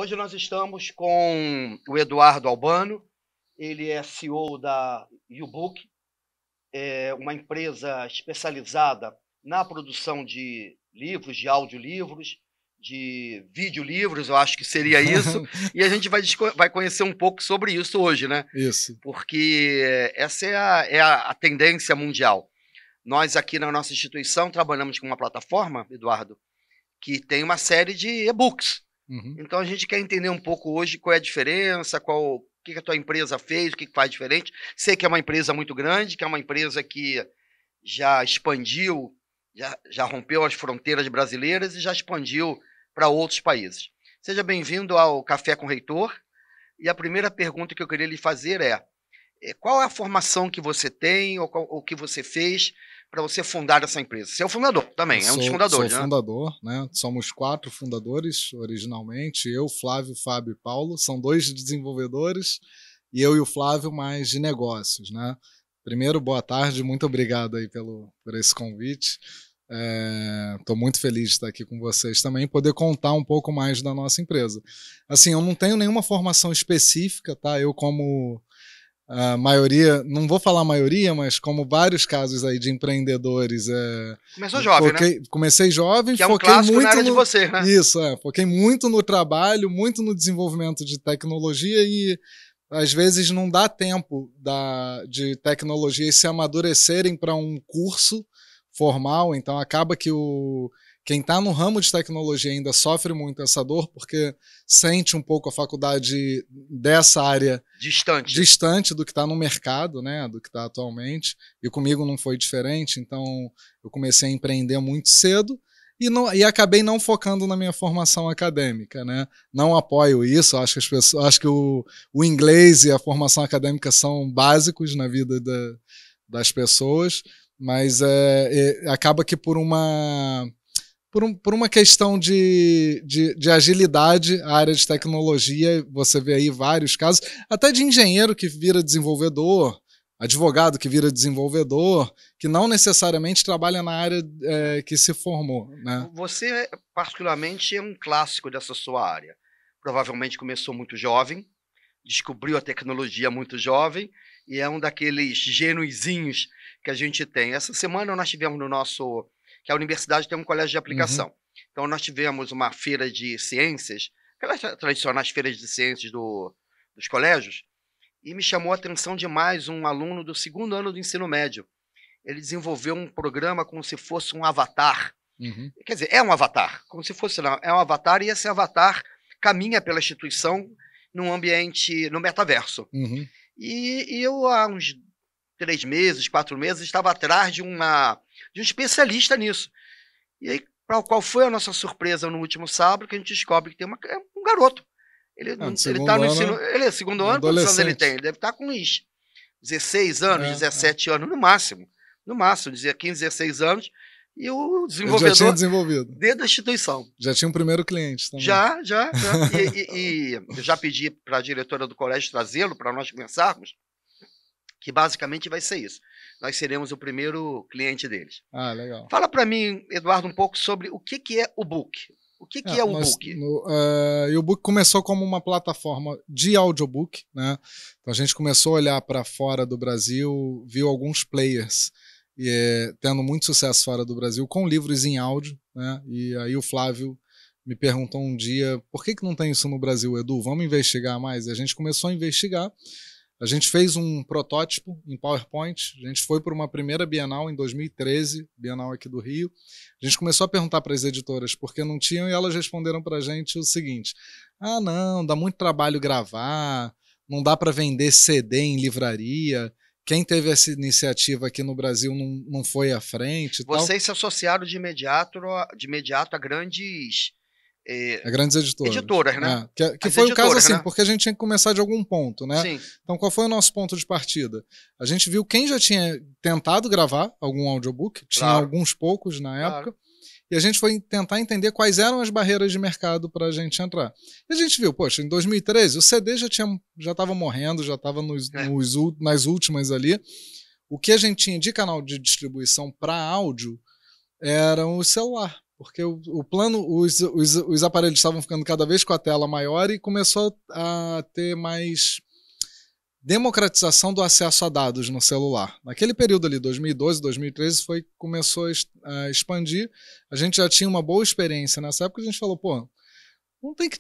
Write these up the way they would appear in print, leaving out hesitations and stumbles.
Hoje nós estamos com o Eduardo Albano, ele é CEO da YouBook, uma empresa especializada na produção de livros, de audiolivros, de videolivros, eu acho que seria isso, e a gente vai conhecer um pouco sobre isso hoje, né? Isso. Porque essa é a tendência mundial. Nós aqui na nossa instituição trabalhamos com uma plataforma, Eduardo, que tem uma série de e-books. Então a gente quer entender um pouco hoje qual é a diferença, o que a tua empresa fez, o que faz diferente. Sei que é uma empresa muito grande, que é uma empresa que já expandiu, já rompeu as fronteiras brasileiras e já expandiu para outros países. Seja bem-vindo ao Café com o Reitor. E a primeira pergunta que eu queria lhe fazer é qual é a formação que você tem ou o que você fez para você fundar essa empresa? Você é o fundador também, é um dos fundadores, sou fundador, né? Somos 4 fundadores originalmente, eu, Flávio, Fábio e Paulo, são 2 desenvolvedores e eu e o Flávio mais de negócios, né? Primeiro, boa tarde, muito obrigado aí por esse convite. Estou muito feliz de estar aqui com vocês também e poder contar um pouco mais da nossa empresa. Assim, eu não tenho nenhuma formação específica, tá? Eu como a maioria, não vou falar a maioria, mas como vários casos aí de empreendedores. Começou jovem, né? Comecei jovem, que é um clássico na área de você, né? Isso, foquei muito no trabalho, muito no desenvolvimento de tecnologia e às vezes não dá tempo de tecnologias se amadurecerem para um curso formal, então acaba que quem está no ramo de tecnologia ainda sofre muito essa dor, porque sente um pouco a faculdade dessa área distante do que está no mercado, né, do que está atualmente. E comigo não foi diferente, então eu comecei a empreender muito cedo e acabei não focando na minha formação acadêmica, né? Não apoio isso, acho que o inglês e a formação acadêmica são básicos na vida das pessoas, mas acaba que por uma questão de agilidade, a área de tecnologia, você vê aí vários casos, até de engenheiro que vira desenvolvedor, advogado que vira desenvolvedor, que não necessariamente trabalha na área que se formou, né? Você, particularmente, é um clássico dessa sua área. Provavelmente começou muito jovem, descobriu a tecnologia muito jovem e é um daqueles genuizinhos que a gente tem. Essa semana nós tivemos que a universidade tem um colégio de aplicação. Então nós tivemos uma feira de ciências, aquelas tradicionais feiras de ciências dos colégios, e me chamou a atenção demais um aluno do 2º ano do ensino médio. Ele desenvolveu um programa como se fosse um avatar. Quer dizer, é um avatar, como se fosse, não, é um avatar, e esse avatar caminha pela instituição num ambiente, no metaverso. E eu, há uns 3 meses, 4 meses, estava atrás de um especialista nisso. E aí, qual foi a nossa surpresa no último sábado, que a gente descobre que tem um garoto. Ele está no ensino. Ele é 2º ano, quantos anos ele tem? Ele deve estar com uns 16 anos, 17 anos, no máximo. No máximo, 15, 16 anos. E o desenvolvedor. Já tinha desenvolvido. Dentro da instituição. Já tinha um primeiro cliente também. Já. E eu já pedi para a diretora do colégio trazê-lo para nós pensarmos, que basicamente vai ser isso. Nós seremos o primeiro cliente deles. Ah, legal. Fala para mim, Eduardo, um pouco sobre o que é o Book. O que é o Book? O Book começou como uma plataforma de audiobook, né? Então a gente começou a olhar para fora do Brasil, viu alguns players tendo muito sucesso fora do Brasil com livros em áudio, né? E aí o Flávio me perguntou um dia, por que não tem isso no Brasil, Edu? Vamos investigar mais? E a gente começou a investigar. A gente fez um protótipo em PowerPoint, a gente foi para uma primeira Bienal em 2013, Bienal aqui do Rio. A gente começou a perguntar para as editoras por que não tinham e elas responderam para a gente o seguinte: não, dá muito trabalho gravar, não dá para vender CD em livraria, quem teve essa iniciativa aqui no Brasil não foi à frente. Vocês se associaram de imediato a grandes editoras, né? Que foi editoras, o caso assim, né? porque a gente tinha que começar de algum ponto, né? Sim. Então qual foi o nosso ponto de partida? A gente viu quem já tinha tentado gravar algum audiobook, tinha alguns poucos na época, e a gente foi tentar entender quais eram as barreiras de mercado para a gente entrar. E a gente viu, poxa, em 2013 o CD já estava morrendo, já estava nas últimas ali. O que a gente tinha de canal de distribuição para áudio era o celular. Porque o plano, os aparelhos estavam ficando cada vez com a tela maior e começou a ter mais democratização do acesso a dados no celular. Naquele período ali, 2012, 2013, começou a expandir. A gente já tinha uma boa experiência nessa época. A gente falou, pô, não tem que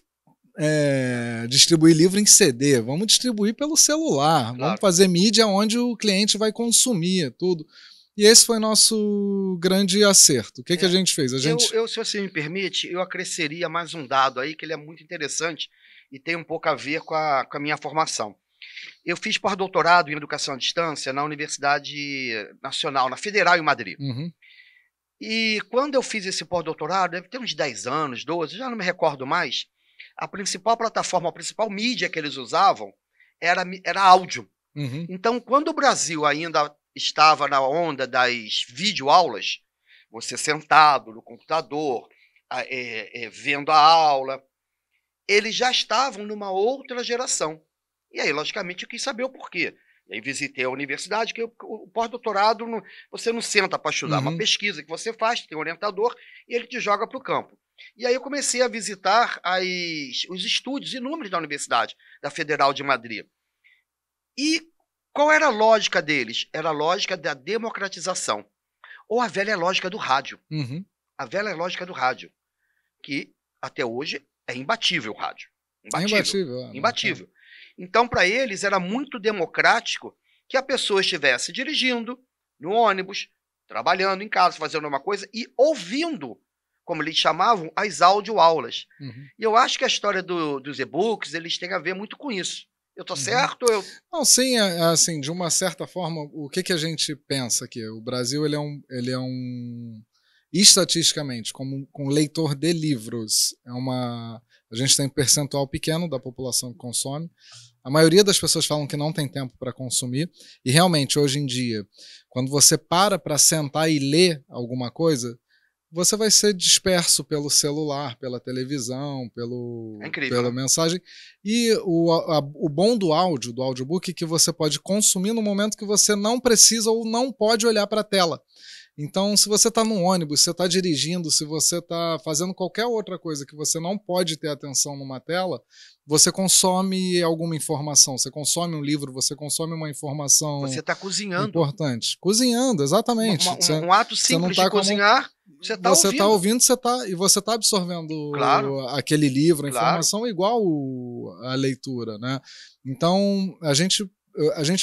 distribuir livro em CD, vamos distribuir pelo celular, Claro. Vamos fazer mídia onde o cliente vai consumir tudo. E esse foi nosso grande acerto. O que a gente fez? Se você me permite, eu acresceria mais um dado aí, que ele é muito interessante e tem um pouco a ver com a minha formação. Eu fiz pós-doutorado em Educação à Distância na Universidade Nacional, na Federal em Madrid. Uhum. E quando eu fiz esse pós-doutorado, deve ter uns 10 anos, 12, já não me recordo mais, a principal plataforma, a principal mídia que eles usavam era áudio. Uhum. Então, quando o Brasil ainda estava na onda das videoaulas, você sentado no computador, vendo a aula, eles já estavam numa outra geração. E aí, logicamente, eu quis saber o porquê. E aí visitei a universidade, que o pós-doutorado, você não senta para estudar, é uma pesquisa que você faz, tem um orientador, e ele te joga para o campo. E aí eu comecei a visitar os estúdios inúmeros da Universidade, da Federal de Madrid. E qual era a lógica deles? Era a lógica da democratização. Ou a velha lógica do rádio. Uhum. A velha lógica do rádio. Que até hoje é imbatível o rádio. Imbatível. Então, para eles, era muito democrático que a pessoa estivesse dirigindo, no ônibus, trabalhando em casa, fazendo uma coisa e ouvindo, como eles chamavam, as audioaulas. Uhum. E eu acho que a história dos e-books, eles têm a ver muito com isso. Eu estou certo? Não, sim, assim, de uma certa forma, o que a gente pensa aqui? O Brasil, ele é um estatisticamente, como um leitor de livros, a gente tem um percentual pequeno da população que consome. A maioria das pessoas falam que não tem tempo para consumir. E realmente, hoje em dia, quando você para sentar e ler alguma coisa, você vai ser disperso pelo celular, pela televisão, pela mensagem. E o bom do áudio, do audiobook, é que você pode consumir no momento que você não precisa ou não pode olhar para a tela. Então, se você está no ônibus, se você está dirigindo, se você está fazendo qualquer outra coisa que você não pode ter atenção numa tela, você consome alguma informação, você consome um livro, você consome uma informação. Você está cozinhando. Importante. Cozinhando, exatamente. Um ato simples de cozinhar, você está ouvindo. Você está ouvindo e você está absorvendo aquele livro, a informação igual a leitura, né? Então, a gente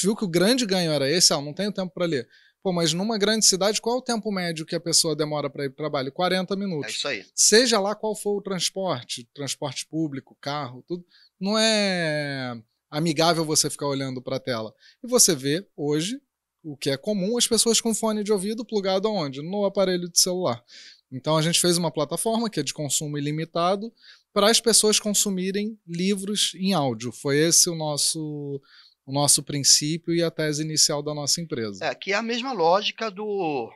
viu que o grande ganho era esse, não tenho tempo para ler. Pô, mas numa grande cidade, qual é o tempo médio que a pessoa demora para ir para o trabalho? 40 minutos. É isso aí. Seja lá qual for o transporte público, carro, tudo, não é amigável você ficar olhando para a tela. E você vê, hoje, o que é comum, as pessoas com fone de ouvido plugado aonde? No aparelho de celular. Então a gente fez uma plataforma que é de consumo ilimitado para as pessoas consumirem livros em áudio. Foi esse o nosso princípio e a tese inicial da nossa empresa. Que é a mesma lógica dos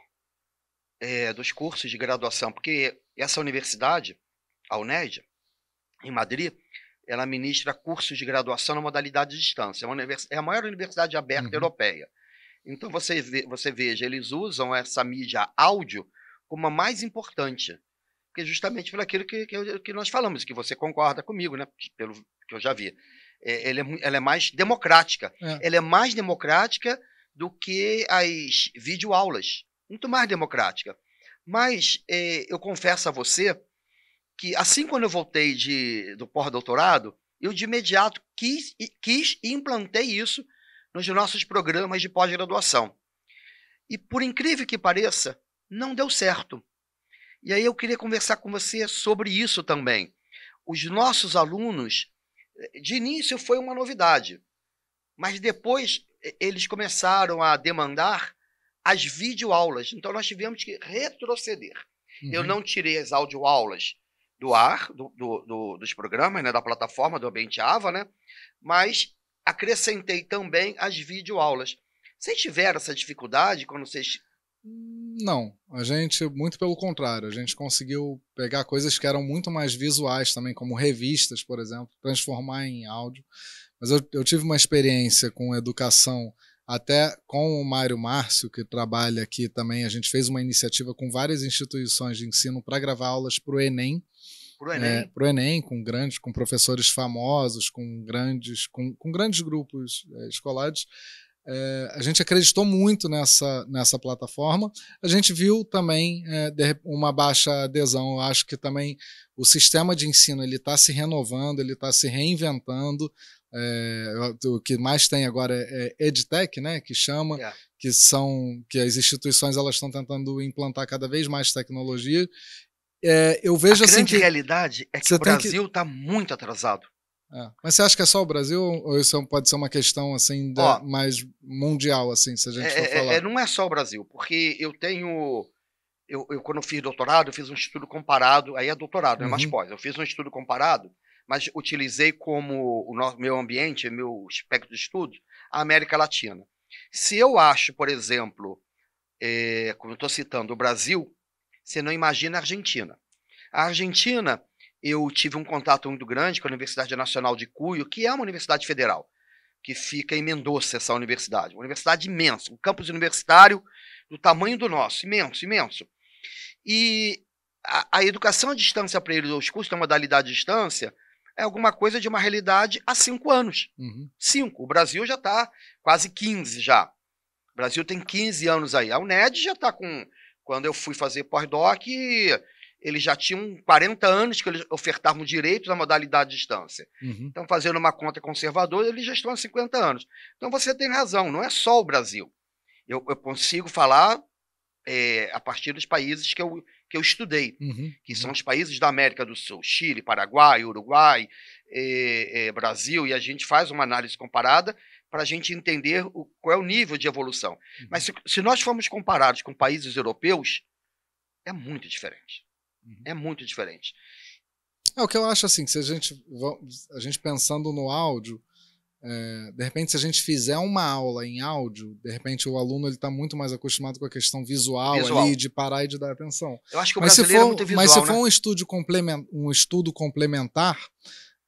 cursos de graduação, porque essa universidade, a UNED, em Madrid, ela ministra cursos de graduação na modalidade de distância. É a maior universidade aberta europeia. Então, você veja, eles usam essa mídia áudio como a mais importante, porque justamente por aquilo que nós falamos, que você concorda comigo, né? Pelo que eu já vi. Ela é mais democrática. Ela é mais democrática do que as videoaulas. Muito mais democrática. Mas eu confesso a você que, assim quando eu voltei do pós-doutorado, eu de imediato quis e implantei isso nos nossos programas de pós-graduação. E, por incrível que pareça, não deu certo. E aí eu queria conversar com você sobre isso também. Os nossos alunos, de início foi uma novidade, mas depois eles começaram a demandar as videoaulas. Então nós tivemos que retroceder. Eu não tirei as audioaulas do ar, dos programas, né, da plataforma, do ambiente AVA, né, mas acrescentei também as videoaulas. Vocês tiveram essa dificuldade quando vocês... Não, a gente, muito pelo contrário, a gente conseguiu pegar coisas que eram muito mais visuais também, como revistas, por exemplo, transformar em áudio. Mas eu tive uma experiência com educação até com o Mário Márcio, que trabalha aqui também, a gente fez uma iniciativa com várias instituições de ensino para gravar aulas para o Enem. Para o Enem, com professores famosos, com grandes grupos escolares. A gente acreditou muito nessa plataforma. A gente viu também uma baixa adesão. Eu acho que também o sistema de ensino está se renovando, ele está se reinventando. O que mais tem agora é EdTech, né, que chama, que as instituições elas estão tentando implantar cada vez mais tecnologia. Eu vejo a assim grande realidade é que o Brasil está muito atrasado. Mas você acha que é só o Brasil ou isso pode ser uma questão assim mais mundial, assim, se a gente for falar? Não é só o Brasil, porque eu quando eu fiz doutorado, eu fiz um estudo comparado, aí é doutorado, não é mais pós. Eu fiz um estudo comparado, mas utilizei como meu ambiente, meu espectro de estudo, a América Latina. Se eu acho, por exemplo, como eu estou citando, o Brasil, você não imagina a Argentina. A Argentina, eu tive um contato muito grande com a Universidade Nacional de Cuyo, que é uma universidade federal, que fica em Mendoza, essa universidade. Uma universidade imensa, um campus universitário do tamanho do nosso, imenso, imenso. E a educação à distância para eles, os cursos da modalidade à distância, é alguma coisa de uma realidade há 5 anos. 5. O Brasil já está quase 15 já. O Brasil tem 15 anos aí. A UNED já está com... Quando eu fui fazer pós-doc, eles já tinham 40 anos que eles ofertavam direito na modalidade de distância. Então, fazendo uma conta conservadora, eles já estão há 50 anos. Então, você tem razão, não é só o Brasil. Eu consigo falar a partir dos países que eu estudei, que são os países da América do Sul, Chile, Paraguai, Uruguai, Brasil, e a gente faz uma análise comparada para a gente entender qual é o nível de evolução. Mas se nós formos comparados com países europeus, é muito diferente. É muito diferente. O que eu acho assim, se a gente pensando no áudio, de repente se a gente fizer uma aula em áudio, de repente o aluno está muito mais acostumado com a questão visual ali, de parar e de dar atenção. Eu acho que o brasileiro é muito visual, mas se for um estudo complementar,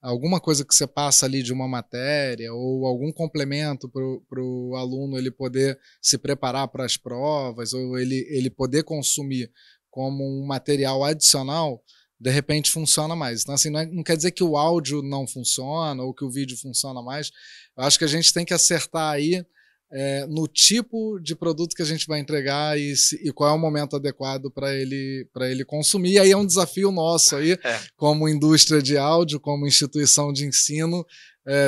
alguma coisa que você passa ali de uma matéria ou algum complemento para o aluno ele poder se preparar para as provas ou ele poder consumir como um material adicional, de repente funciona mais. Então, assim, não quer dizer que o áudio não funciona ou que o vídeo funciona mais. Eu acho que a gente tem que acertar aí no tipo de produto que a gente vai entregar e qual é o momento adequado para ele consumir. E aí é um desafio nosso aí, como indústria de áudio, como instituição de ensino,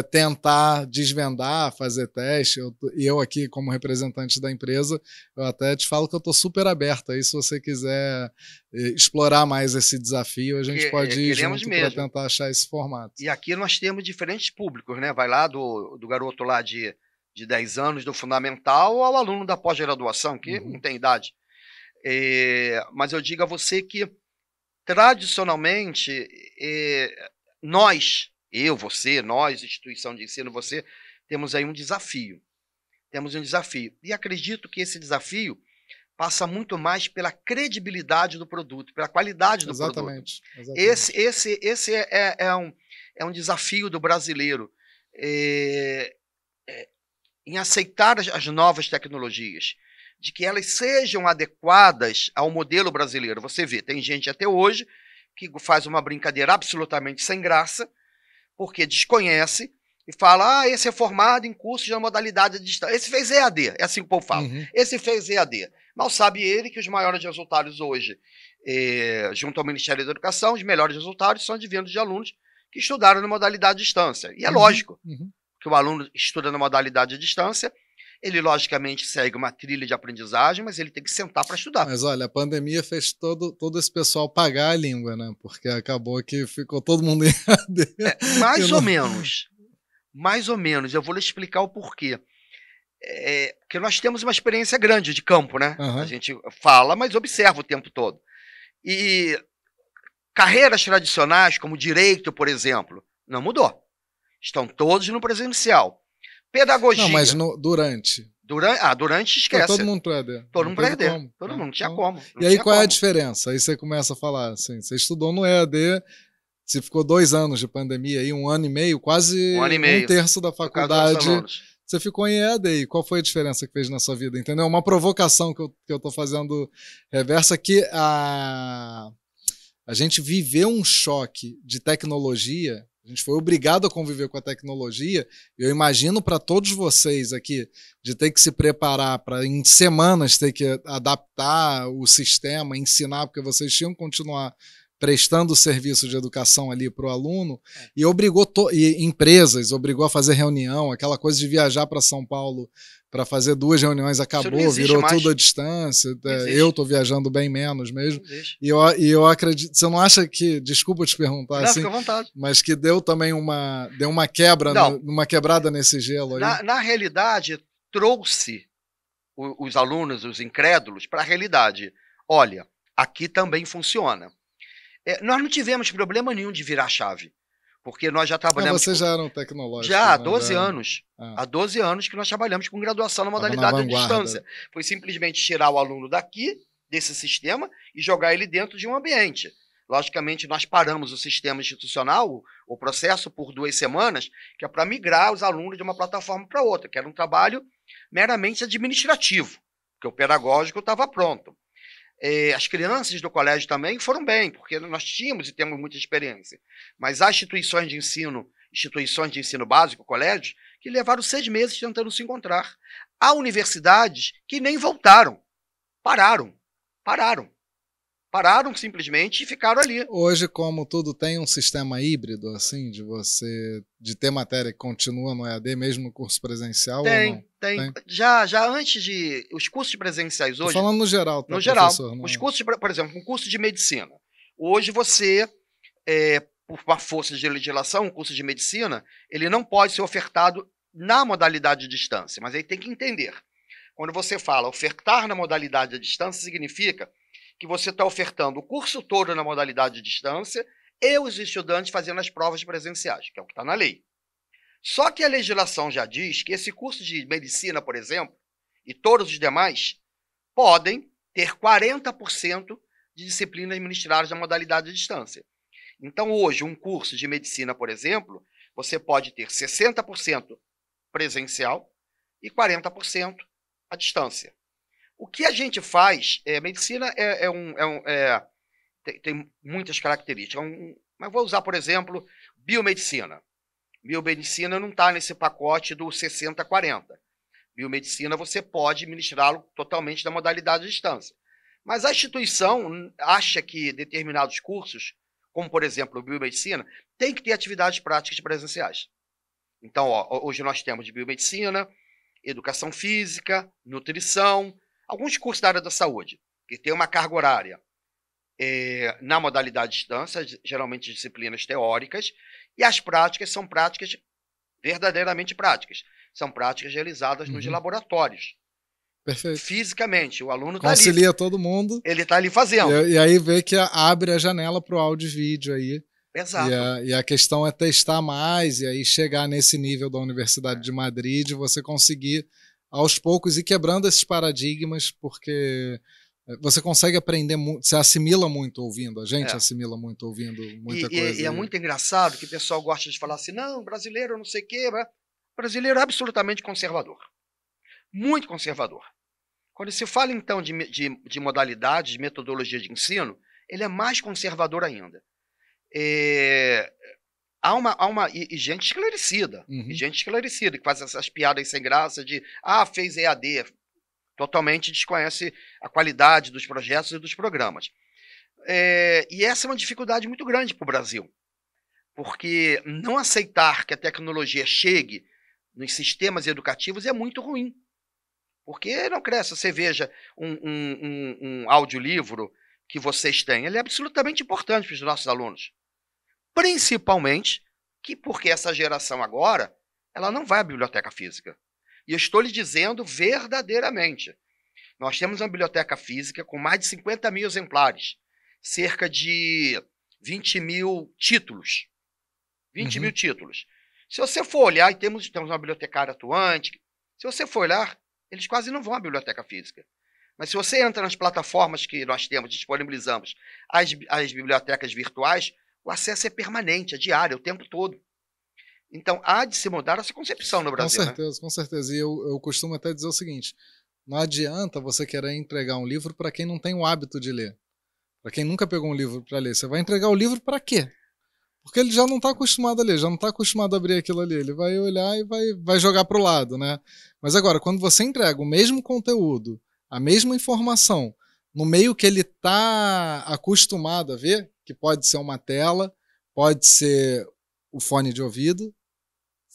tentar desvendar, fazer teste. Eu aqui, como representante da empresa, eu até te falo que eu estou super aberto aí, se você quiser explorar mais esse desafio, a gente pode ir junto para tentar achar esse formato. E aqui nós temos diferentes públicos, né? Vai lá do garoto lá de 10 anos do fundamental ao aluno da pós-graduação, que não tem idade. Mas eu digo a você que, tradicionalmente, nós, instituição de ensino, você, temos aí um desafio. Temos um desafio. E acredito que esse desafio passa muito mais pela credibilidade do produto, pela qualidade do produto. Exatamente. Esse é um desafio do brasileiro. Em aceitar as novas tecnologias, de que elas sejam adequadas ao modelo brasileiro. Você vê, tem gente até hoje que faz uma brincadeira absolutamente sem graça, porque desconhece e fala, esse é formado em curso de modalidade de distância. Esse fez EAD, é assim que o povo fala. Esse fez EAD. Mal sabe ele que os maiores resultados hoje, junto ao Ministério da Educação, os melhores resultados são advindos de alunos que estudaram na modalidade de distância. E é lógico que o aluno estuda na modalidade de distância, ele logicamente segue uma trilha de aprendizagem, mas ele tem que sentar para estudar. Mas olha, a pandemia fez todo esse pessoal pagar a língua, né? Porque acabou que ficou todo mundo em EAD. Mais ou menos. Mais ou menos. Eu vou lhe explicar o porquê. Porque nós temos uma experiência grande de campo, né? A gente fala, mas observa o tempo todo. E carreiras tradicionais, como direito, por exemplo, não mudou. Estão todos no presencial. Pedagogia. Não, mas durante. Durante esquece. Todo mundo para EAD. Todo mundo para EAD. Todo mundo, não tinha como. E aí qual é a diferença? Aí você começa a falar assim, você estudou no EAD, você ficou 2 anos de pandemia aí, 1 ano e meio, quase 1 terço da faculdade você ficou em EAD. Qual foi a diferença que fez na sua vida? Entendeu? Uma provocação que eu tô fazendo reversa que a gente viveu um choque de tecnologia, a gente foi obrigado a conviver com a tecnologia. Eu imagino para todos vocês aqui, de ter que se preparar para em semanas ter que adaptar o sistema, ensinar, porque vocês tinham que continuar prestando o serviço de educação ali para o aluno, e obrigou e empresas, obrigou a fazer reunião, aquela coisa de viajar para São Paulo para fazer 2 reuniões, acabou, virou mais. Tudo à distância. Eu estou viajando bem menos mesmo. E eu acredito, você não acha que, desculpa te perguntar não, assim, fica à vontade. Mas que deu também uma quebra, uma quebrada nesse gelo aí? Na realidade, trouxe os alunos, os incrédulos, para a realidade. Olha, aqui também funciona. Nós não tivemos problema nenhum de virar a chave, porque nós já trabalhamos... Vocês já eram tecnológicos. Já há 12 anos. Há 12 anos que nós trabalhamos com graduação na modalidade à distância. Foi simplesmente tirar o aluno daqui, desse sistema, e jogar ele dentro de um ambiente. Logicamente, nós paramos o sistema institucional, o processo, por 2 semanas, que é para migrar os alunos de uma plataforma para outra, que era um trabalho meramente administrativo, porque o pedagógico estava pronto. As crianças do colégio também foram bem, porque nós tínhamos e temos muita experiência. Mas há instituições de ensino básico, colégios, que levaram 6 meses tentando se encontrar. Há universidades que nem voltaram. Pararam simplesmente e ficaram ali. Hoje, como tudo tem um sistema híbrido, assim, de ter matéria que continua no EAD, mesmo no curso presencial? Tem. Já antes de... Os cursos presenciais hoje... Tô falando no geral, tá, no geral. Os cursos, por exemplo, um curso de medicina. Hoje você, por uma força de legislação, um curso de medicina, ele não pode ser ofertado na modalidade de distância, mas aí tem que entender. Quando você fala ofertar na modalidade de distância, significa que você está ofertando o curso todo na modalidade de distância e os estudantes fazendo as provas presenciais, que é o que está na lei. Só que a legislação já diz que esse curso de medicina, por exemplo, e todos os demais, podem ter 40% de disciplinas ministradas na modalidade de distância. Então, hoje, um curso de medicina, por exemplo, você pode ter 60% presencial e 40% à distância. O que a gente faz, medicina tem muitas características, mas vou usar, por exemplo, biomedicina. Biomedicina não está nesse pacote do 60-40. Biomedicina você pode ministrá-lo totalmente na modalidade de distância. Mas a instituição acha que determinados cursos, como por exemplo biomedicina, tem que ter atividades práticas presenciais. Então, hoje nós temos de biomedicina, educação física, nutrição, alguns cursos da área da saúde, que tem uma carga horária na modalidade de distância, geralmente disciplinas teóricas, e as práticas são práticas verdadeiramente práticas. São práticas realizadas nos laboratórios. Perfeito. Fisicamente, o aluno está ali. Concilia todo mundo. Ele está ali fazendo. E aí vê que abre a janela para o áudio e vídeo aí. Exato. E a questão é testar mais e aí chegar nesse nível da Universidade de Madrid, de você conseguir aos poucos ir quebrando esses paradigmas, porque você consegue aprender muito, você assimila muito ouvindo, a gente assimila muito ouvindo muita coisa. E é muito engraçado que o pessoal gosta de falar assim, não, brasileiro não sei o quê, brasileiro é absolutamente conservador. Muito conservador. Quando se fala, então, de modalidade, de metodologia de ensino, ele é mais conservador ainda. Há uma gente esclarecida, que faz essas piadas sem graça de, fez EAD, totalmente desconhece a qualidade dos projetos e dos programas. E essa é uma dificuldade muito grande para o Brasil, porque não aceitar que a tecnologia chegue nos sistemas educativos é muito ruim, porque não cresce. Você veja um audiolivro que vocês têm, ele é absolutamente importante para os nossos alunos, principalmente porque essa geração agora ela não vai à biblioteca física. E eu estou lhe dizendo verdadeiramente. Nós temos uma biblioteca física com mais de 50 mil exemplares, cerca de 20 mil títulos. 20 mil títulos. Se você for olhar, e temos uma bibliotecária atuante, se você for olhar, eles quase não vão à biblioteca física. Mas se você entra nas plataformas que nós temos, disponibilizamos, as bibliotecas virtuais, o acesso é permanente, é diário, o tempo todo. Então, há de se mudar essa concepção no Brasil. Com certeza, com certeza. E eu costumo até dizer o seguinte, não adianta você querer entregar um livro para quem não tem o hábito de ler. Para quem nunca pegou um livro para ler. Você vai entregar o livro para quê? Porque ele já não está acostumado a ler, já não está acostumado a abrir aquilo ali. Ele vai olhar e vai jogar para o lado, né? Mas agora, quando você entrega o mesmo conteúdo, a mesma informação, no meio que ele está acostumado a ver, que pode ser uma tela, pode ser o fone de ouvido,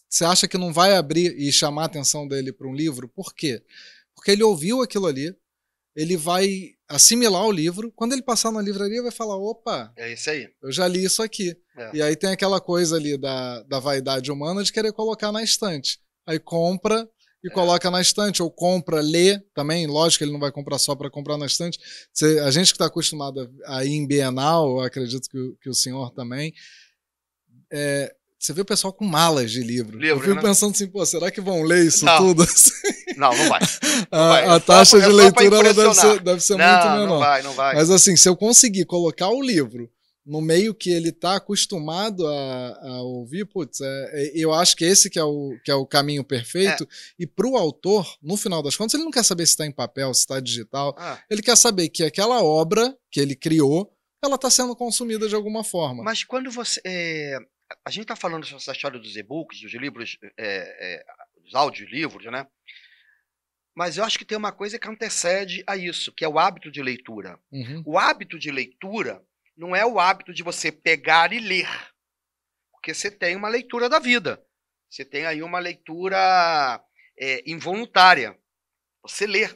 você acha que não vai abrir e chamar a atenção dele para um livro? Por quê? Porque ele ouviu aquilo ali, ele vai assimilar o livro, quando ele passar na livraria vai falar, opa, é isso aí. Eu já li isso aqui. E aí tem aquela coisa ali da vaidade humana de querer colocar na estante. Aí compra e coloca na estante, ou compra, lê também, lógico que ele não vai comprar só para comprar na estante. A gente que está acostumado a ir em Bienal, eu acredito que o senhor também, você vê o pessoal com malas de livro. Eu fico pensando assim, pô, será que vão ler isso tudo? Não vai. A taxa de leitura ela deve ser muito menor. Não vai. Mas assim, se eu conseguir colocar o livro no meio que ele está acostumado a ouvir, putz, eu acho que esse que é o caminho perfeito. E para o autor, no final das contas, ele não quer saber se está em papel, se está digital. Ele quer saber que aquela obra que ele criou, ela está sendo consumida de alguma forma. Mas quando você... A gente está falando sobre essa história dos e-books, dos livros, dos audiolivros, né? Mas eu acho que tem uma coisa que antecede a isso, que é o hábito de leitura. Uhum. O hábito de leitura não é o hábito de você pegar e ler, porque você tem uma leitura da vida. Você tem aí uma leitura involuntária. Você lê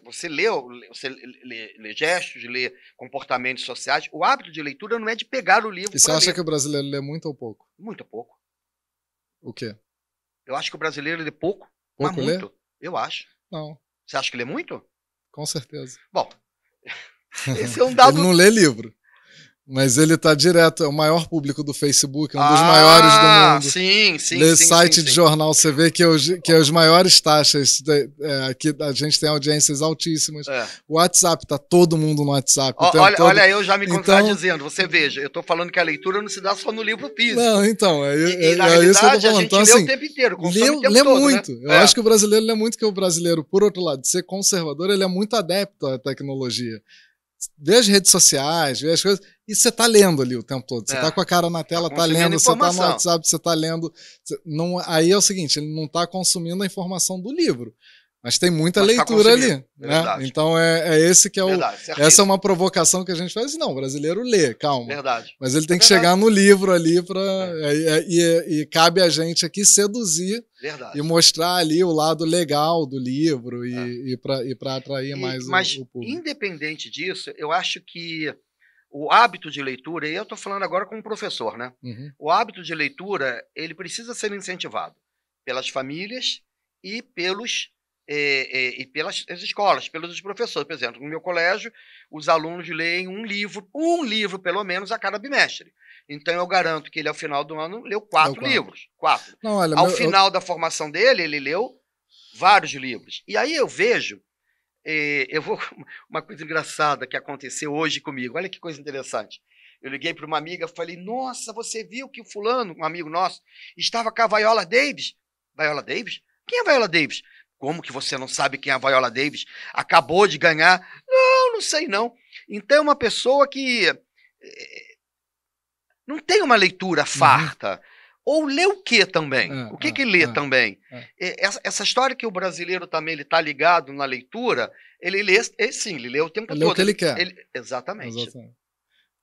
gestos, lê comportamentos sociais. O hábito de leitura não é de pegar o livro. E você acha que o brasileiro lê muito ou pouco? Muito pouco. O quê? Eu acho que o brasileiro lê pouco. Pouco mas lê? Muito. Eu acho. Não. Você acha que lê muito? Com certeza. Bom, esse é um dado... Ele não lê livro. Mas ele tá direto, é o maior público do Facebook, um dos maiores do mundo. Sim. Lê site de jornal, você vê que as maiores taxas, aqui a gente tem audiências altíssimas. O WhatsApp, tá todo mundo no WhatsApp. Olha, eu já me contradizendo. Você veja, eu tô falando que a leitura não se dá só no livro físico. Não, então, e na realidade, isso que eu tô falando. A gente então, lê assim, o tempo inteiro, consome o tempo lê todo, muito. Né? Eu acho que o brasileiro lê muito, que o brasileiro, por outro lado, de ser conservador, ele é muito adepto à tecnologia. Vê as redes sociais, vê as coisas, e você tá lendo ali o tempo todo. Você tá com a cara na tela, tá lendo, você tá no WhatsApp, você tá lendo. Aí é o seguinte, ele não tá consumindo a informação do livro, mas tem muita leitura ali. Né? Então esse que é essa é uma provocação que a gente faz. Não, o brasileiro lê, calma. Verdade. Mas ele tem que chegar no livro ali e cabe a gente aqui seduzir e mostrar ali o lado legal do livro e para atrair mais o público. Independente disso, eu acho que o hábito de leitura, e eu estou falando agora como professor, né? Uhum. O hábito de leitura, ele precisa ser incentivado pelas famílias e pelas escolas, pelos professores. Por exemplo, no meu colégio, os alunos leem um livro pelo menos a cada bimestre. Então eu garanto que ele, ao final do ano, leu 4 livros. 4. Não, olha, ao final da formação dele, ele leu vários livros. E aí eu vejo, uma coisa engraçada que aconteceu hoje comigo. Olha que coisa interessante. Eu liguei para uma amiga e falei, nossa, você viu que o fulano, um amigo nosso, estava com a Viola Davis? Viola Davis? Quem é a Viola Davis? Como que você não sabe quem é a Viola Davis? Acabou de ganhar. Não sei não. Então é uma pessoa que não tem uma leitura farta. Ou lê o quê também? O que lê também? Essa história que o brasileiro também está ligado na leitura, ele lê, sim, ele lê o tempo todo. Ele lê o que ele quer. Exatamente.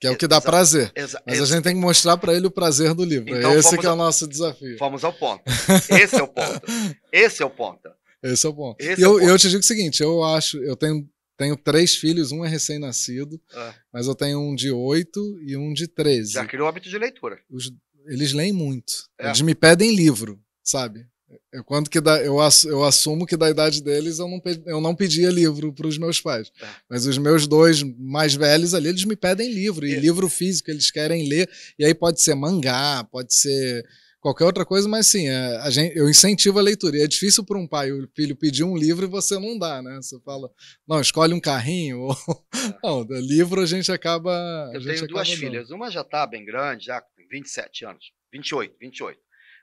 Que é o que dá prazer. Mas a gente tem que mostrar para ele o prazer do livro. Então, esse que é o nosso desafio. Vamos ao ponto. Esse é o ponto. Esse é o ponto. Esse é o ponto. Eu te digo o seguinte, eu tenho 3 filhos, um é recém-nascido, mas eu tenho um de 8 e um de 13. Já criou o hábito de leitura. Eles leem muito. Eles me pedem livro, sabe? Eu assumo que da idade deles eu não pedia livro para os meus pais. Mas os meus 2 mais velhos ali, eles me pedem livro. E livro físico, eles querem ler. E aí pode ser mangá, pode ser qualquer outra coisa, mas sim, eu incentivo a leitura. E é difícil para um pai o filho pedir um livro e você não dá, né? Você fala, não, escolhe um carrinho. Não, livro a gente acaba... Eu tenho 2 filhas. Uma já está bem grande, já com 27 anos. 28.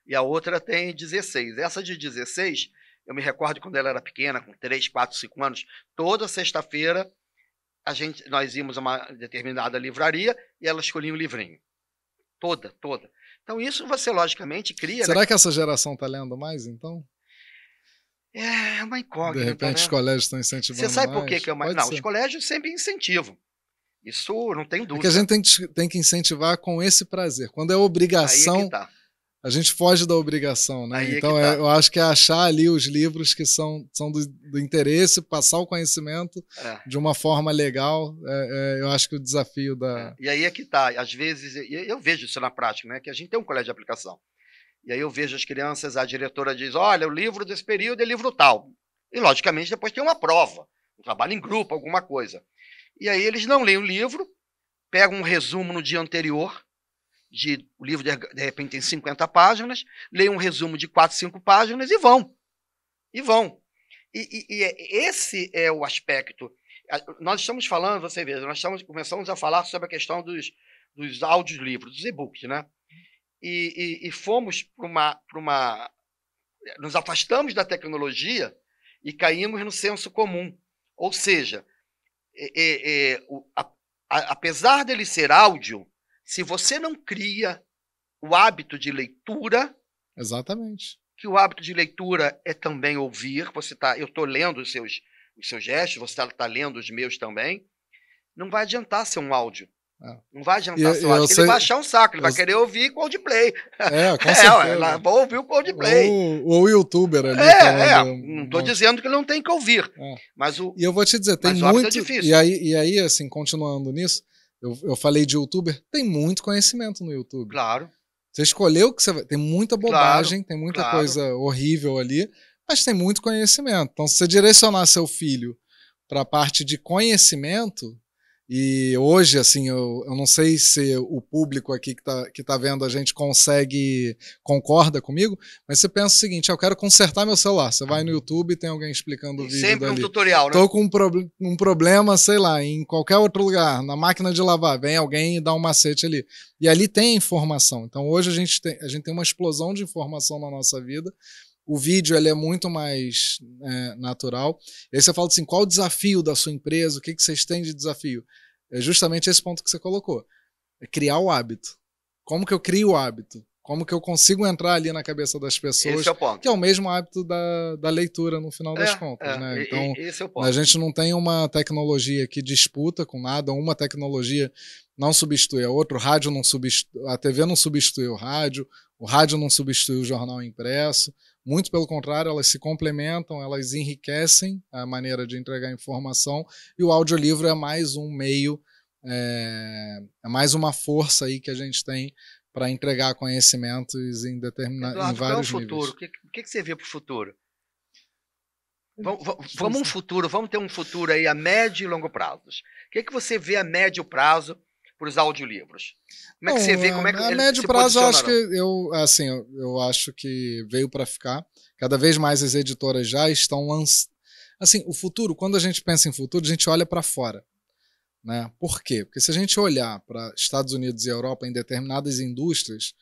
e a outra tem 16. Essa de 16, eu me recordo quando ela era pequena, com 3, 4, 5 anos, toda sexta-feira nós íamos a uma determinada livraria e ela escolhia um livrinho. Toda. Então isso você logicamente cria... Será que essa geração está lendo mais, então? É uma incógnita, de repente, né? os colégios estão incentivando mais. Você sabe por que é mais? Não, ser. Os colégios sempre incentivam. Isso não tem dúvida. Porque a gente tem que incentivar com esse prazer. Quando é obrigação, aí é que tá. A gente foge da obrigação, né? Aí então, é que tá. eu acho que é achar ali os livros que são do interesse, passar o conhecimento de uma forma legal. Eu acho que o desafio da... E aí é que tá. Às vezes, eu vejo isso na prática, né? Que a gente tem um colégio de aplicação. E aí eu vejo as crianças, a diretora diz, olha, o livro desse período é livro tal. E, logicamente, depois tem uma prova, um trabalho em grupo, alguma coisa. E aí eles não leem o livro, pegam um resumo no dia anterior, o livro de repente tem 50 páginas, leem um resumo de 4, 5 páginas e vão. Esse é o aspecto. Nós estamos falando, você vê, começamos a falar sobre a questão dos audiolivros, dos e-books, né? E fomos para uma... Nos afastamos da tecnologia e caímos no senso comum. Ou seja, apesar dele ser áudio, se você não cria o hábito de leitura... Exatamente. Que o hábito de leitura é também ouvir. Eu estou lendo os seus gestos, você está lendo os meus também. Não vai adiantar ser um áudio. Não vai adiantar ser um áudio. Ele vai achar um saco, ele vai querer ouvir Coldplay. Com certeza. Vou ouvir o Coldplay. Ou o youtuber ali. Não estou dizendo que ele não tem que ouvir. Mas e eu vou te dizer, tem muito... É difícil. E aí, assim, continuando nisso, eu falei de youtuber, tem muito conhecimento no YouTube. Claro. Você escolheu que você vai... Tem muita bobagem, tem muita coisa horrível ali, mas tem muito conhecimento. Então, se você direcionar seu filho para a parte de conhecimento, e hoje, assim, eu não sei se o público aqui que tá vendo a gente concorda comigo, mas você pensa o seguinte, eu quero consertar meu celular. Você vai no YouTube e tem alguém explicando o vídeo sempre dali. Um tutorial, né? Tô com um problema, sei lá, em qualquer outro lugar, na máquina de lavar, vem alguém e dá um macete ali. E ali tem informação. Então hoje a gente tem uma explosão de informação na nossa vida. O vídeo ele é muito mais natural. E aí você fala assim, qual o desafio da sua empresa? O que vocês têm de desafio? É justamente esse ponto que você colocou. É criar o hábito. Como que eu crio o hábito? Como que eu consigo entrar ali na cabeça das pessoas? Esse é o ponto. Que é o mesmo hábito da leitura no final das contas. Né? Então, esse é o ponto. A gente não tem uma tecnologia que disputa com nada, uma tecnologia não substitui a outra, a TV não substitui o rádio não substitui o jornal impresso, muito pelo contrário, elas se complementam, elas enriquecem a maneira de entregar informação, e o audiolivro é mais um meio, é mais uma força aí que a gente tem para entregar conhecimentos em vários níveis. O que você vê para o futuro? Vamos ter um futuro aí a médio e longo prazos. O que você vê a médio prazo para os audiolivros? Como é que você vê? Como é que a médio prazo, eu acho que veio para ficar. Cada vez mais as editoras já estão lançando. Assim, o futuro, quando a gente pensa em futuro, a gente olha para fora. Né? Por quê? Porque se a gente olhar para Estados Unidos e Europa em determinadas indústrias,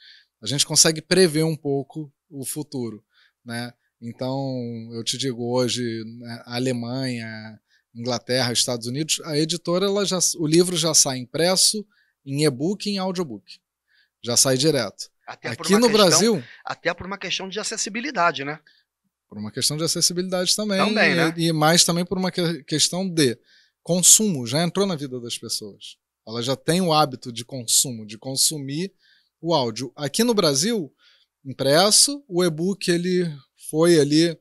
a gente consegue prever um pouco o futuro. Né? Então, eu te digo, hoje, né, a Alemanha, Inglaterra, Estados Unidos, a editora, o livro já sai impresso, em e-book e em audiobook. Já sai direto. Aqui no Brasil... Até por uma questão de acessibilidade, né? Por uma questão de acessibilidade também. Né? E mais também por uma questão de consumo. Já entrou na vida das pessoas. Ela já tem o hábito de consumo, de consumir o áudio. Aqui no Brasil, impresso, o e-book ele foi ali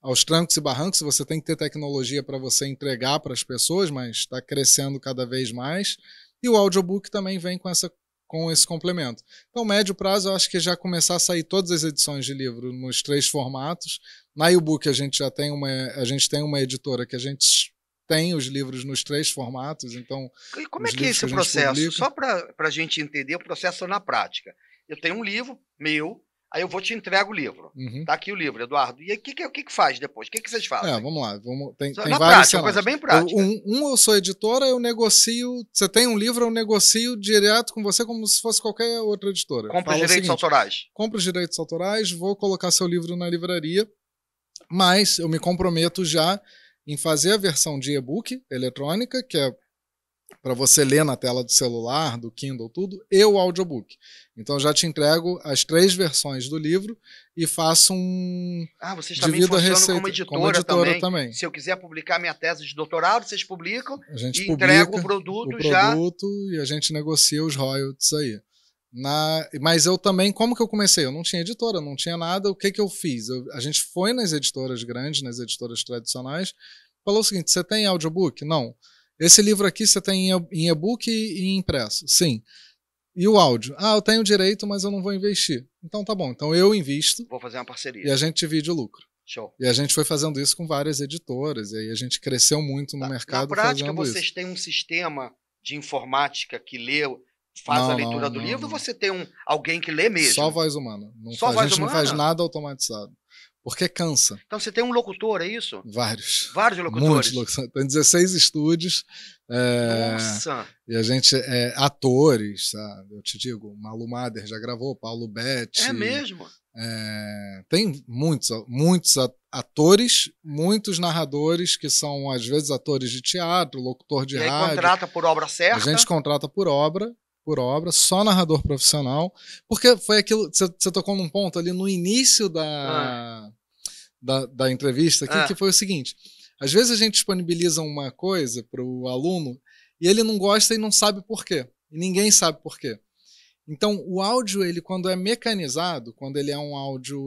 aos trancos e barrancos. Você tem que ter tecnologia para você entregar para as pessoas, mas está crescendo cada vez mais. E o audiobook também vem com esse complemento. Então, médio prazo, eu acho que já começar a sair todas as edições de livro nos 3 formatos. Na e-book a gente tem uma editora que a gente tem os livros nos 3 formatos. Então, e como é que é esse processo? Só para a gente entender o processo na prática. Eu tenho um livro meu, Aí eu vou te entregar o livro. Uhum. Tá aqui o livro, Eduardo. E aí, o que faz depois? O que vocês fazem? Vamos lá. Tem Na vários prática, uma coisa cenários. bem prática. Eu sou editora, eu negocio. Você tem um livro, eu negocio direto com você como se fosse qualquer outra editora. Compra os direitos autorais. Compra os direitos autorais, vou colocar seu livro na livraria, mas eu me comprometo já em fazer a versão de e-book eletrônica, que é para você ler na tela do celular, do Kindle, tudo, e o audiobook. Então, já te entrego as 3 versões do livro e faço um... vocês também funcionam como editora também. Se eu quiser publicar minha tese de doutorado, vocês publicam a gente e entrega o produto já. E a gente negocia os royalties aí. Mas eu também, como que eu comecei? Eu não tinha editora, não tinha nada. O que eu fiz? A gente foi nas editoras grandes, nas editoras tradicionais, falou o seguinte: você tem audiobook? Não. Esse livro aqui você tem em e-book e em impresso? Sim. E o áudio? Eu tenho direito, mas eu não vou investir. Então tá bom, então eu invisto. Vou fazer uma parceria. E a gente divide o lucro. Show. E a gente foi fazendo isso com várias editoras, e aí a gente cresceu muito no mercado. Na prática, fazendo vocês isso. Têm um sistema de informática que faz a leitura do livro, ou você tem alguém que lê mesmo? Só voz humana. A gente não faz nada automatizado. Porque cansa. Então você tem um locutor, é isso? Vários. Vários locutores? Muitos locutores. Tem 16 estúdios. Nossa! E a gente... atores, sabe? Eu te digo, Malu Mader já gravou, Paulo Betti. É mesmo? Tem muitos atores, muitos narradores que são, às vezes, atores de teatro, locutor de rádio. E aí contrata por obra certa? A gente contrata por obra, só narrador profissional, porque foi aquilo, você tocou num ponto ali no início da entrevista aqui, que foi o seguinte: às vezes a gente disponibiliza uma coisa para o aluno e ele não gosta e não sabe por quê, e ninguém sabe por quê. Então, o áudio, ele, quando é mecanizado, quando ele é um áudio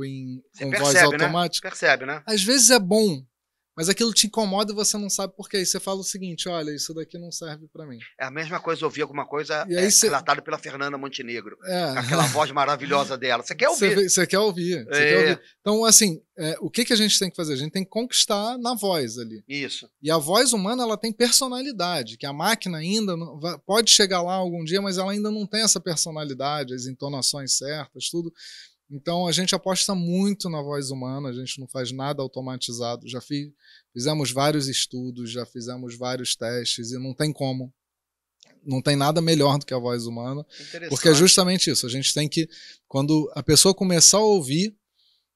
com voz automática, percebe, né? Às vezes é bom, mas aquilo te incomoda e você não sabe por quê. Aí você fala o seguinte: olha, isso daqui não serve pra mim. É a mesma coisa ouvir alguma coisa relatada pela Fernanda Montenegro. Aquela voz maravilhosa dela. Você quer ouvir. Você quer ouvir. Então, assim, o que a gente tem que fazer? A gente tem que conquistar na voz ali. Isso. E a voz humana, ela tem personalidade, que a máquina ainda pode chegar lá algum dia, mas ela ainda não tem essa personalidade, as entonações certas, tudo. Então, a gente aposta muito na voz humana, a gente não faz nada automatizado. Já fizemos vários estudos, já fizemos vários testes e não tem como. Não tem nada melhor do que a voz humana, porque é justamente isso. A gente tem que, quando a pessoa começar a ouvir,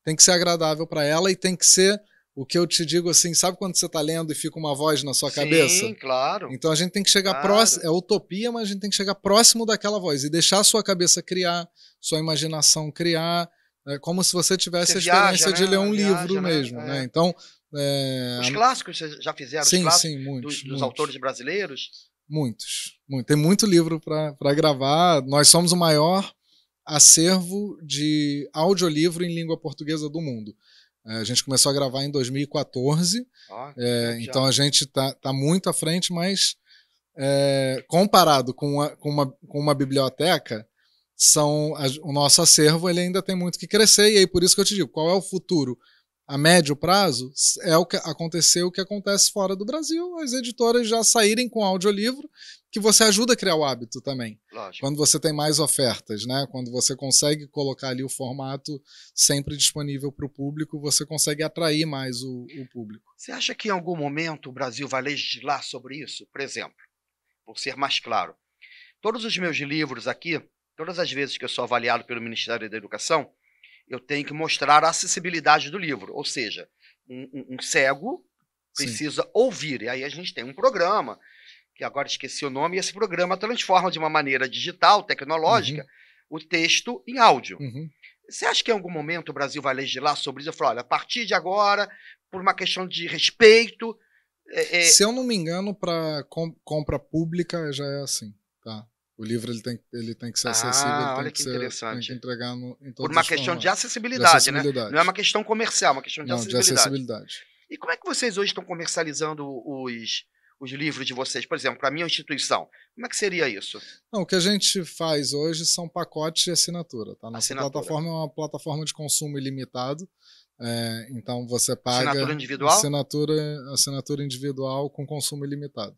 tem que ser agradável para ela e tem que ser o que eu te digo assim, sabe quando você está lendo e fica uma voz na sua cabeça? Sim, claro. Então a gente tem que chegar próximo, é utopia, mas a gente tem que chegar próximo daquela voz e deixar a sua cabeça criar, sua imaginação criar, como se você tivesse a experiência de ler um livro mesmo, né? Então, os clássicos vocês já fizeram? Sim, os clássicos muitos, dos autores brasileiros? Muitos. Tem muito livro para gravar. Nós somos o maior acervo de audiolivro em língua portuguesa do mundo. A gente começou a gravar em 2014, então a gente tá muito à frente, mas comparado com uma biblioteca, o nosso acervo ele ainda tem muito que crescer, e aí por isso que eu te digo, qual é o futuro? A médio prazo é o que acontece fora do Brasil, as editoras já saírem com audiolivro, que você ajuda a criar o hábito também. Lógico. Quando você tem mais ofertas, né? Quando você consegue colocar ali o formato sempre disponível para o público, você consegue atrair mais o público. Você acha que em algum momento o Brasil vai legislar sobre isso? Por exemplo, por ser mais claro, todos os meus livros aqui, todas as vezes que eu sou avaliado pelo Ministério da Educação, eu tenho que mostrar a acessibilidade do livro, ou seja, um cego precisa ouvir, e aí a gente tem um programa, que agora esqueci o nome, e esse programa transforma de uma maneira digital, tecnológica, o texto em áudio. Você acha que em algum momento o Brasil vai legislar sobre isso? Eu falo, olha, a partir de agora, por uma questão de respeito... Se eu não me engano, para compra pública já é assim, tá? O livro ele tem que ser acessível, olha que interessante. Tem que entregar em todos por uma questão de acessibilidade, né? Não é uma questão comercial, é uma questão de acessibilidade. E como é que vocês hoje estão comercializando os livros de vocês? Por exemplo, para a minha instituição, como é que seria isso? Não, o que a gente faz hoje são pacotes de assinatura. Tá? Nossa plataforma é uma plataforma de consumo ilimitado. Então você paga assinatura individual? Assinatura individual com consumo ilimitado.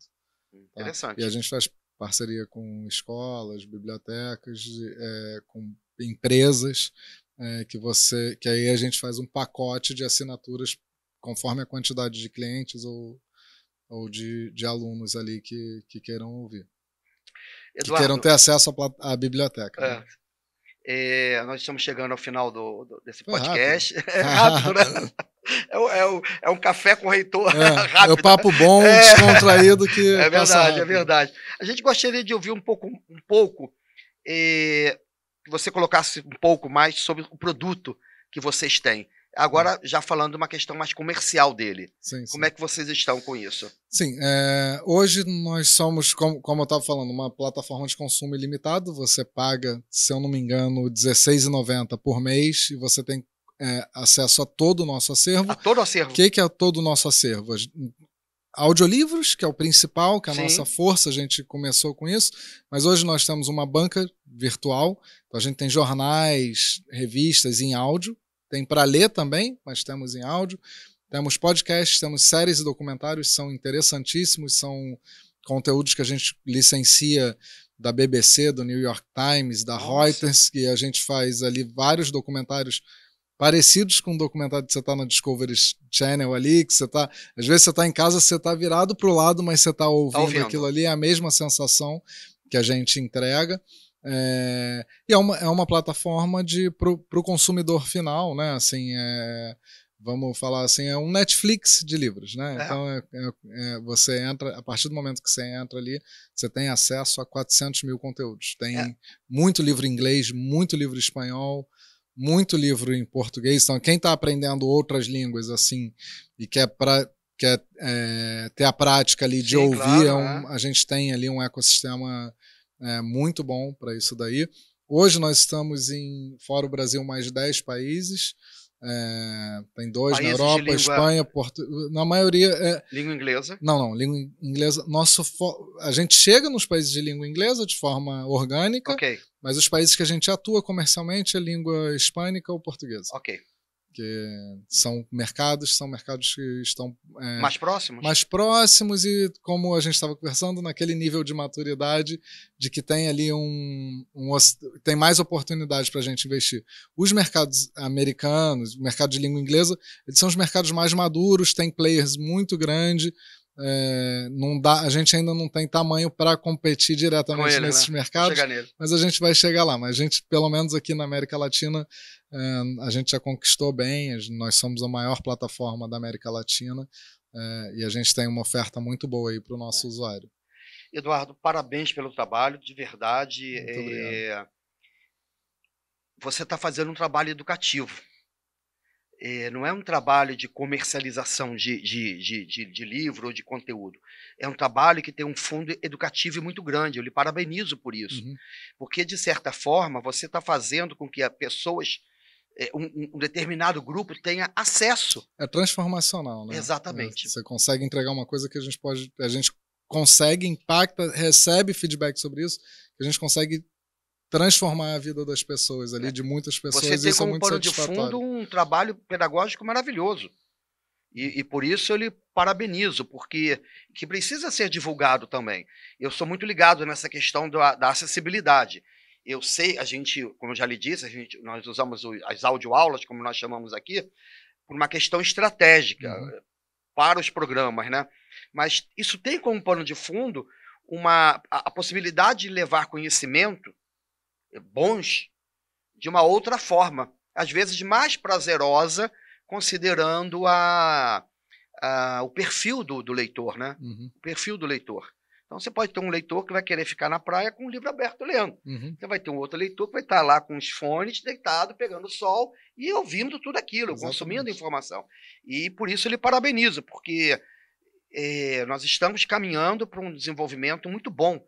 Interessante. Tá? E a gente faz parceria com escolas, bibliotecas, com empresas. que aí a gente faz um pacote de assinaturas conforme a quantidade de clientes ou de alunos ali que queiram ouvir. Eduardo, que queiram ter acesso à biblioteca. Né? Nós estamos chegando ao final desse Foi podcast. rápido. É rápido, né? É um café com o reitor rápido. É o papo bom, descontraído que é passa verdade, rápido. É verdade. A gente gostaria de ouvir um pouco que você colocasse um pouco mais sobre o produto que vocês têm. Agora, já falando de uma questão mais comercial dele. Sim, Como é que vocês estão com isso? Sim, hoje nós somos, como eu estava falando, uma plataforma de consumo ilimitado. Você paga, se eu não me engano, R$16,90 por mês e você tem acesso a todo o nosso acervo. A todo o acervo? O que é todo o nosso acervo? Audiolivros, que é o principal, que é a nossa força, a gente começou com isso, mas hoje nós temos uma banca virtual, então a gente tem jornais, revistas em áudio, tem para ler também, mas temos em áudio, temos podcasts, temos séries e documentários, são interessantíssimos, são conteúdos que a gente licencia da BBC, do New York Times, da Reuters, que a gente faz ali vários documentários parecidos com o documentário que você está na Discovery Channel ali, que você tá, às vezes você está em casa, você está virado para o lado, mas você está ouvindo aquilo ali, é a mesma sensação que a gente entrega. E é uma plataforma para o consumidor final, né? Assim, vamos falar assim, é um Netflix de livros, né? Então você entra, a partir do momento que você entra ali, você tem acesso a 400 mil conteúdos. Tem muito livro em inglês, muito livro em espanhol, muito livro em português. Então, quem está aprendendo outras línguas assim e quer ter a prática ali de ouvir, claro, a gente tem ali um ecossistema muito bom para isso daí. Hoje nós estamos fora o Brasil, mais de 10 países. Tem 2 na Europa, Espanha, na maioria... língua inglesa? Não, língua inglesa. A gente chega nos países de língua inglesa de forma orgânica, mas os países que a gente atua comercialmente é língua hispânica ou portuguesa. Que são mercados que estão mais próximos e, como a gente estava conversando, naquele nível de maturidade de que tem ali tem mais oportunidade para a gente investir. Os mercados americanos, o mercado de língua inglesa, eles são os mercados mais maduros, tem players muito grandes. A gente ainda não tem tamanho para competir diretamente nesses mercados, mas a gente vai chegar lá. Mas a gente, pelo menos aqui na América Latina, a gente já conquistou bem. Nós somos a maior plataforma da América Latina e a gente tem uma oferta muito boa aí para o nosso usuário. Eduardo, parabéns pelo trabalho, de verdade. Muito obrigado. Você está fazendo um trabalho educativo. Não é um trabalho de comercialização de livro ou de conteúdo. É um trabalho que tem um fundo educativo muito grande. Eu lhe parabenizo por isso. Porque, de certa forma, você está fazendo com que as pessoas, um determinado grupo, tenha acesso. É transformacional, né? Exatamente. Você consegue entregar uma coisa que a gente consegue, impacta, recebe feedback sobre isso, que a gente consegue transformar a vida das pessoas ali, de muitas pessoas. Você tem isso como é pano de fundo um trabalho pedagógico maravilhoso. E por isso eu lhe parabenizo, porque que precisa ser divulgado também. Eu sou muito ligado nessa questão da acessibilidade. Eu sei, como eu já lhe disse, nós usamos as audioaulas, como nós chamamos aqui, por uma questão estratégica para os programas, né? Mas isso tem como pano de fundo a possibilidade de levar conhecimento bons de uma outra forma, às vezes mais prazerosa, considerando o perfil do leitor, né? O perfil do leitor. Então você pode ter um leitor que vai querer ficar na praia com o livro aberto lendo. Você vai ter um outro leitor que vai estar lá com os fones, deitado, pegando sol e ouvindo tudo aquilo, consumindo informação. E por isso eu lhe parabenizo, porque nós estamos caminhando para um desenvolvimento muito bom.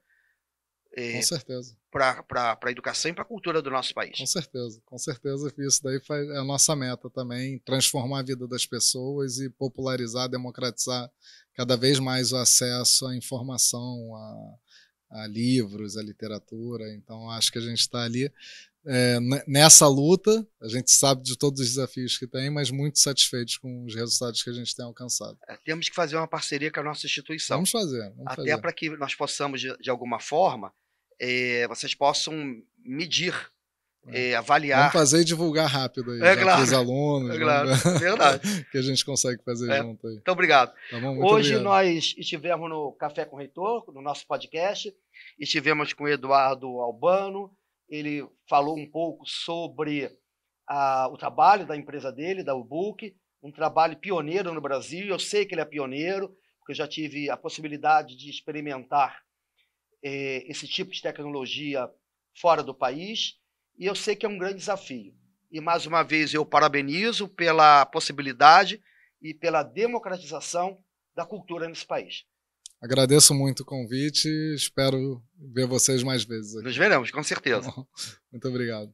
Com certeza. Para a educação e para a cultura do nosso país. Com certeza isso daí é a nossa meta também, transformar a vida das pessoas e popularizar, democratizar cada vez mais o acesso à informação, a livros, à literatura. Então acho que a gente está ali nessa luta, a gente sabe de todos os desafios que tem, mas muito satisfeitos com os resultados que a gente tem alcançado. Temos que fazer uma parceria com a nossa instituição. Vamos fazer. Até para que nós possamos, de alguma forma, vocês possam medir avaliar. Vamos fazer e divulgar rápido aí, Claro, para os alunos. Claro, verdade. Que a gente consegue fazer junto aí. Muito obrigado. Tá bom? Muito Hoje obrigado. nós estivemos no Café com o Reitor, no nosso podcast, estivemos com o Eduardo Albano, ele falou um pouco sobre o trabalho da empresa dele, da Ubook, um trabalho pioneiro no Brasil. Eu sei que ele é pioneiro, porque eu já tive a possibilidade de experimentar esse tipo de tecnologia fora do país, e eu sei que é um grande desafio. E, mais uma vez, eu parabenizo pela possibilidade e pela democratização da cultura nesse país. Agradeço muito o convite, espero ver vocês mais vezes aqui. Nos veremos, com certeza. Muito obrigado.